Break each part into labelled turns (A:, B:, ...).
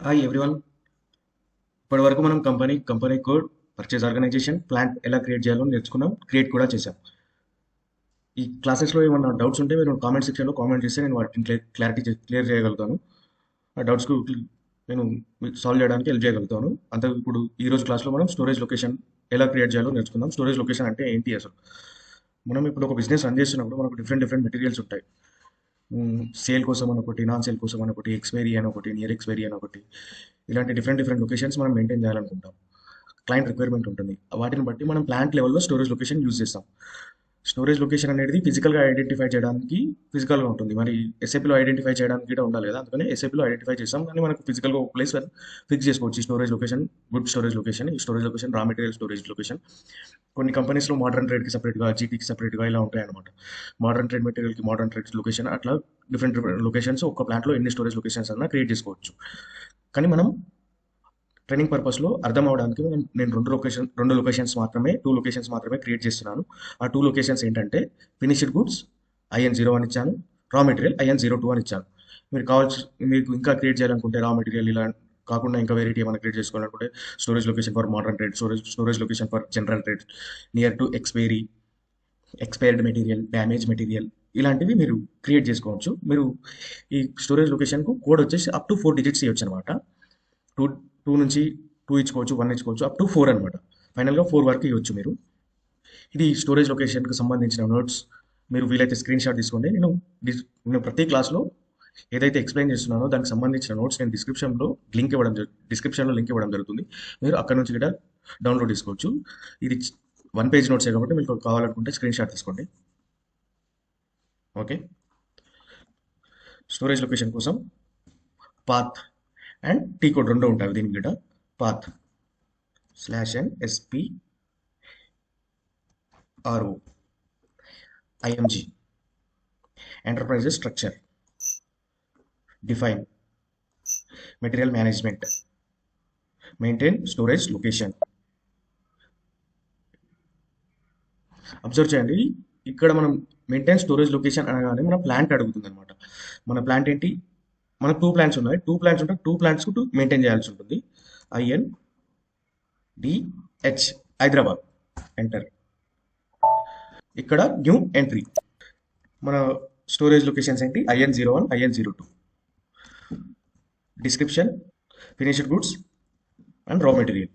A: Hi everyone. ఇప్పటి వరకు మనం company code, purchase organisation, plant ఎలా క్రియేట్ చేయాలో నేర్చుకున్నాం, క్రియేట్ కూడా చేసాం. ఈ క్లాసెస్లో ఏమన్నా డౌట్స్ ఉంటే మీరు కామెంట్ సెక్షన్లో కామెంట్ చేస్తే నేను వాటిని క్లియర్ చేయగలుగుతాను. ఆ డౌట్స్కు నేను సాల్వ్ చేయడానికి హెల్ప్ చేయగలుగుతాను. అంతే. ఇప్పుడు ఈ రోజు క్లాస్లో మనం స్టోరేజ్ లొకేషన్ ఎలా క్రియేట్ చేయాలో నేర్చుకుందాం. స్టోరేజ్ లొకేషన్ అంటే ఏంటి అసలు? మనం ఇప్పుడు ఒక బిజినెస్ రన్ చేస్తున్నప్పుడు మనకు డిఫరెంట్ మెటీరియల్స్ ఉంటాయి. సేల్ కోసం అని ఒకటి, నాన్ సేల్ కోసం అని ఒకటి, ఎక్స్పైరీ అని ఒకటి, నియర్ ఎక్స్పైరీ అని ఒకటి, ఇలాంటి డిఫరెంట్ లొకేషన్స్ మనం మెయింటైన్ చేయాలనుకుంటాం. క్లయింట్ రిక్వైర్మెంట్ ఉంటుంది. వాటిని బట్టి మనం ప్లాంట్ లెవెల్లో స్టోరేజ్ లొకేషన్ యూజ్ చేస్తాం. స్టోరేజ్ లొకేషన్ అనేది ఫిజికల్గా ఐడెంటిఫై చేయడానికి ఫిజికల్గా ఉంటుంది. మరి ఎస్ఏపీలో ఐడెంటిఫై చేయడానికి కూడా ఉండాలి కదా, అందుకని ఎస్ఏపీలో ఐడెంటిఫై చేస్తాం. కానీ మనకు ఫిజికల్గా ఒక ప్లేస్ ఫిక్స్ చేసుకోవచ్చు. ఈ storage location good storage location, ఈ storage location raw material storage location. కొన్ని కంపెనీస్లో మోడర్న్ ట్రేడ్కి సపరేట్గా, జీటీకి సపరేట్గా ఇలా ఉంటాయన్నమాట. మోడర్న్ ట్రేడ్ మెటీరియల్కి మోడర్న్ ట్రేడ్ లొకేషన్, అట్లా డిఫరెంట్ లొకేషన్స్ ఒక ప్లాంట్లో ఎన్ని స్టోరేజ్ లొకేషన్స్ అన్నా క్రియేట్ చేసుకోవచ్చు. కానీ మనం ట్రైనింగ్ పర్పస్లో అర్థం అవడానికి నేను రెండు లొకేషన్స్ మాత్రమే, 2 లొకేషన్స్ మాత్రమే క్రియేట్ చేస్తున్నాను. ఆ 2 లొకేషన్స్ ఏంటంటే ఫినిష్డ్ గుడ్స్ IN01 అని ఇచ్చాను, రా మెటీరియల్ IN02 అని ఇచ్చాను. మీకు ఇంకా క్రియేట్ చేయాలనుకుంటే రా మెటీరియల్ ఇలా కాకుండా ఇంకా వెరైటీ ఏమైనా క్రియేట్ చేసుకోవాలనుకుంటే storage location for modern trade, storage location for general trade, near to expiry, expired material, damage material, ఇలాంటివి మీరు క్రియేట్ చేసుకోవచ్చు. మీరు ఈ స్టోరేజ్ లొకేషన్కు కోడ్ వచ్చేసి అప్ టు 4 డిజిట్స్ ఇవ్వచ్చు అనమాట. టూ టూ నుంచి 2 ఇచ్చుకోవచ్చు, 1 ఇచ్చుకోవచ్చు, అప్ టు 4 అనమాట. ఫైనల్గా 4 వరకు ఇవ్వచ్చు మీరు. ఇది స్టోరేజ్ లొకేషన్కి సంబంధించిన నోట్స్. మీరు వీలైతే స్క్రీన్ షాట్ తీసుకోండి. నేను ప్రతి క్లాస్లో ఏదైతే ఎక్స్ప్లెయిన్ చేస్తున్నానో దానికి సంబంధించిన నోట్స్ నేను డిస్క్రిప్షన్లో లింక్ ఇవ్వడం జరుగుతుంది. మీరు అక్కడ నుంచి కూడా డౌన్లోడ్ చేసుకోవచ్చు. ఇది 1 పేజ్ నోట్సే కాబట్టి మీకు కావాలనుకుంటే స్క్రీన్ షాట్ తీసుకోండి. ఓకే. స్టోరేజ్ లొకేషన్ కోసం పాత్ అండ్ టీ కోడ్ 2 ఉంటాయి. దీనికి కూడా path /NSPRO IMG enterprises structure, define, material management, maintain storage location. Observe చేయండి, ఇక్కడ మనం మెయింటైన్ స్టోరేజ్ లొకేషన్ అనగానే మన ప్లాంట్ అడుగుతుంది అనమాట. మన ప్లాంట్ ఏంటి? మనకు 2 ప్లాంట్స్ ఉన్నాయి. 2 ప్లాంట్స్ ఉంటే 2 ప్లాంట్స్ మెయింటైన్ చేయాల్సి ఉంటుంది. INDH Hyderabad, enter. ఇక్కడ న్యూ ఎంట్రీ. మన స్టోరేజ్ లొకేషన్స్ ఏంటి? IN01, IN02. Description, finished goods and raw material.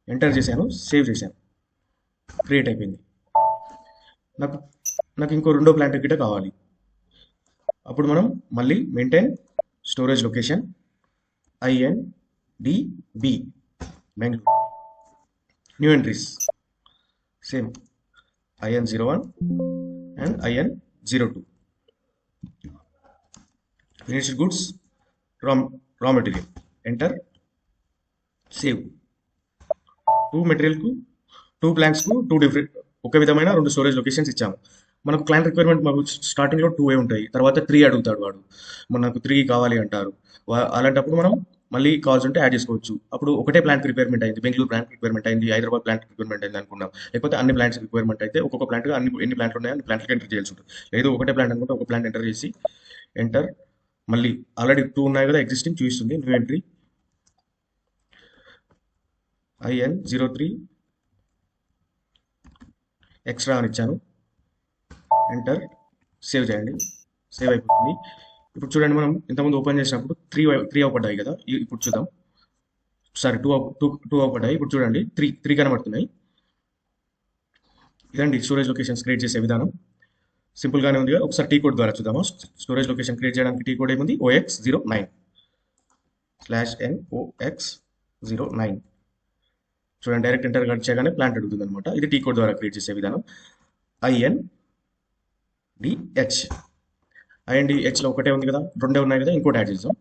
A: Enter చేశాను, సేవ్ చేశాను, క్రియేట్ అయిపోయింది. నాకు ఇంకో 2వ ప్లాంట్ గిట్ట కావాలి. అప్పుడు మనం మళ్ళీ maintain storage location INDB Bengaluru, new entries same IN01 and IN02. Finished goods, raw material, enter, save. 2 మెటీరియల్కు 2 ప్లాంట్స్కు 2 different ఒక విధమైన 2 స్టోరేజ్ లొకేషన్స్ ఇచ్చాము. మనకు క్లయింట్ రిక్వైర్మెంట్ మాకు స్టార్టింగ్లో 2 ఉంటాయి, తర్వాత 3 అడుగుతాడు వాడు. మనకు 3 కావాలి అంటారు. అలాంటప్పుడు మనం మళ్ళీ కాల్స్ ఉంటే యాడ్ చేసుకోవచ్చు. అప్పుడు ఒకటే ప్లాంట్ రిక్వైర్మెంట్ అయింది, బెంగళూరు ప్లాంట్ రిక్వైర్మెంట్ అయింది, హైదరాబాద్ ప్లాంట్ రిక్వైర్మెంట్ అయింది అనుకున్నాం. లేకపోతే అన్ని ప్లాంట్స్ రిక్వైర్మెంట్ అయితే ఒక్కొక్క ప్లాంట్గా ఎన్ని ప్లాంట్లు ఉన్నాయో అన్ని ప్లాంట్లకి ఎంటర్ చేయాల్సి ఉంటుంది. లేదు ఒకటే ప్లాంట్ అనుకుంటే ఒక ప్లాంట్ ఎంటర్ చేసి ఎంటర్. మళ్ళీ ఆల్రెడీ 2 ఉన్నాయి కదా, ఎగ్జిస్టింగ్ చూపిస్తుంది, న్యూ ఎంట్రీ IN03 ఎక్స్ట్రా అని ఇచ్చాను, ఎంటర్, సేవ్ చేయండి, సేవ్ అయిపోతుంది. ఇప్పుడు చూడండి, మనం ఇంతకుముందు ఓపెన్ చేసినప్పుడు 3 అవపడ్డాయి కదా, ఇప్పుడు చూద్దాం. సారీ, 2 అవపడ్డాయి. ఇప్పుడు చూడండి 3 కనబడుతున్నాయి. ఇదండి స్టోరేజ్ లొకేషన్స్ క్రియేట్ చేసే విధానం. సింపుల్గానే ఉంది కదా. ఒకసారి టీ కోడ్ ద్వారా చూద్దాము. స్టోరేజ్ లొకేషన్ క్రియేట్ చేయడానికి టీ కోడ్ ఏముంది? OX09 /NOX09. చూడండి, డైరెక్ట్ ఎంటర్ చేయగానే ప్లాంట్ అడుగుతుంది అనమాట. ఇది టీ కోడ్ ద్వారా క్రియేట్ చేసే విధానం. INDHలో ఒకటే ఉంది కదా, 2 ఉన్నాయి కదా, ఇంకోటి యాడ్ చేద్దాం.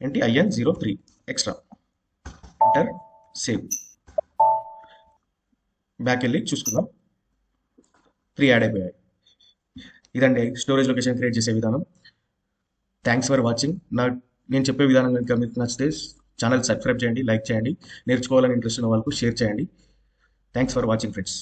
A: ఏంటి? IN03 extra, enter, save. Back వెళ్ళి చూసుకుందాం, 3 యాడ్ అయిపోయాయి. ఇదండి స్టోరేజ్ లొకేషన్ క్రియేట్ చేసే విధానం. Thanks for watching. నేను చెప్పే విధానం కనుక మీకు నచ్చితే ఛానల్ సబ్స్క్రైబ్ చేయండి, లైక్ చేయండి, నేర్చుకోవాలని ఇంట్రెస్ట్ ఉన్న వాళ్ళకు షేర్ చేయండి. Thanks for watching friends.